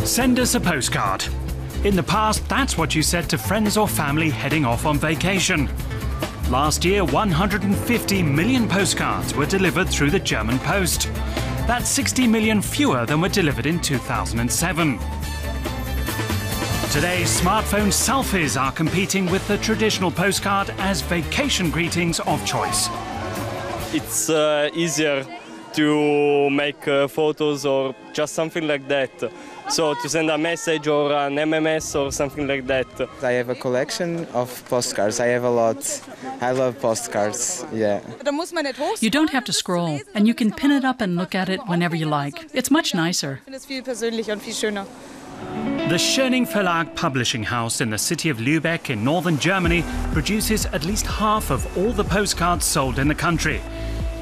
Send us a postcard. In the past, that's what you said to friends or family heading off on vacation. Last year, 150 million postcards were delivered through the German post. That's 60 million fewer than were delivered in 2007. Today, smartphone selfies are competing with the traditional postcard as vacation greetings of choice. It's easier to make photos or just something like that. So to send a message or an MMS or something like that. I have a collection of postcards. I have a lot. I love postcards, yeah. You don't have to scroll, and you can pin it up and look at it whenever you like. It's much nicer. The Schöning Verlag publishing house in the city of Lübeck in northern Germany produces at least half of all the postcards sold in the country.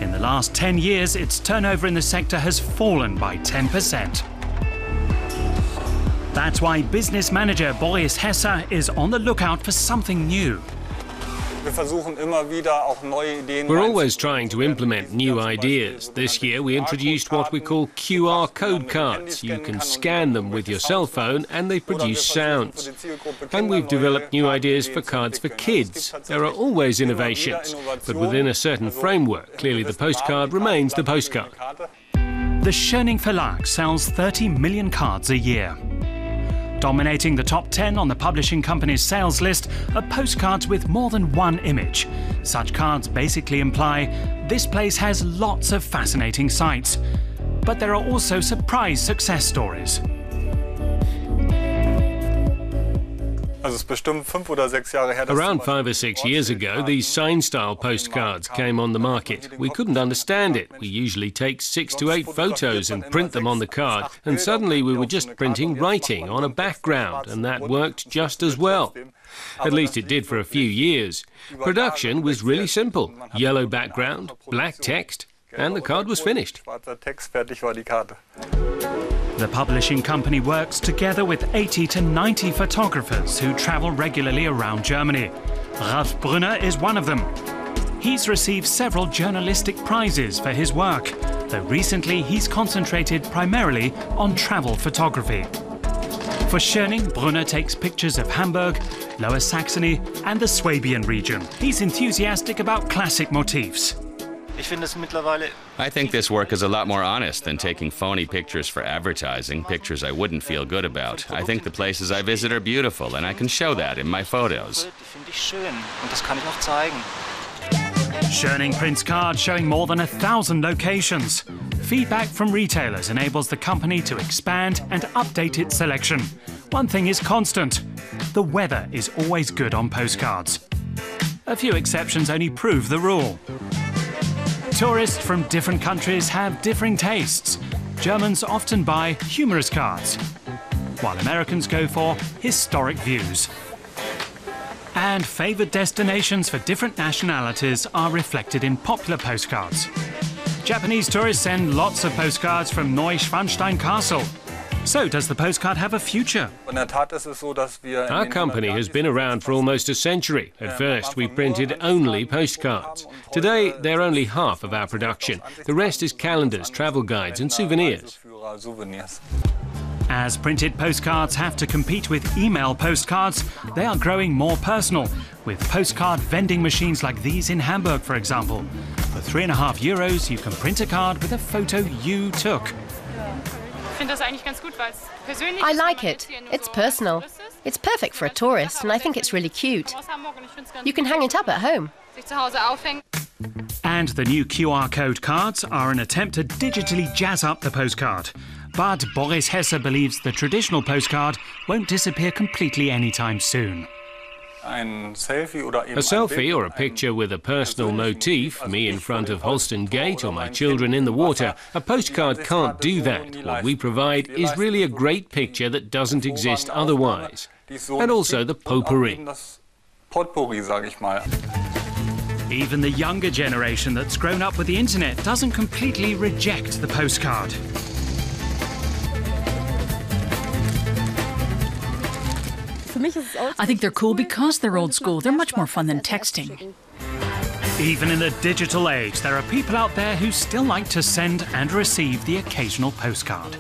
In the last 10 years, its turnover in the sector has fallen by 10%. That's why business manager Boris Hesser is on the lookout for something new. We're always trying to implement new ideas. This year we introduced what we call QR code cards. You can scan them with your cell phone and they produce sounds. And we've developed new ideas for cards for kids. There are always innovations, but within a certain framework. Clearly the postcard remains the postcard. The Schöning Verlag sells 30 million cards a year. Dominating the top 10 on the publishing company's sales list are postcards with more than one image. Such cards basically imply this place has lots of fascinating sights. But there are also surprise success stories. Around 5 or 6 years ago, these sign-style postcards came on the market. We couldn't understand it. We usually take 6 to 8 photos and print them on the card, and suddenly we were just printing writing on a background, and that worked just as well. At least it did for a few years. Production was really simple. Yellow background, black text, and the card was finished. The publishing company works together with 80 to 90 photographers who travel regularly around Germany. Ralf Brunner is one of them. He's received several journalistic prizes for his work, though recently he's concentrated primarily on travel photography. For Schöning, Brunner takes pictures of Hamburg, Lower Saxony and the Swabian region. He's enthusiastic about classic motifs. I think this work is a lot more honest than taking phony pictures for advertising, pictures I wouldn't feel good about. I think the places I visit are beautiful, and I can show that in my photos. Schöning prints cards showing more than 1,000 locations. Feedback from retailers enables the company to expand and update its selection. One thing is constant: the weather is always good on postcards. A few exceptions only prove the rule. Tourists from different countries have differing tastes. Germans often buy humorous cards, while Americans go for historic views. And favoured destinations for different nationalities are reflected in popular postcards. Japanese tourists send lots of postcards from Neuschwanstein Castle. So, does the postcard have a future? Our company has been around for almost a century. At first, we printed only postcards. Today, they're only half of our production. The rest is calendars, travel guides and souvenirs. As printed postcards have to compete with email postcards, they are growing more personal, with postcard vending machines like these in Hamburg, for example. For €3.50, you can print a card with a photo you took. I like it. It's personal. It's perfect for a tourist, and I think it's really cute. You can hang it up at home. And the new QR code cards are an attempt to digitally jazz up the postcard. But Boris Hesser believes the traditional postcard won't disappear completely anytime soon. A selfie or a picture with a personal motif, me in front of Holsten Gate or my children in the water, a postcard can't do that. What we provide is really a great picture that doesn't exist otherwise. And also the potpourri. Even the younger generation that's grown up with the internet doesn't completely reject the postcard. I think they're cool because they're old school. They're much more fun than texting. Even in the digital age, there are people out there who still like to send and receive the occasional postcard.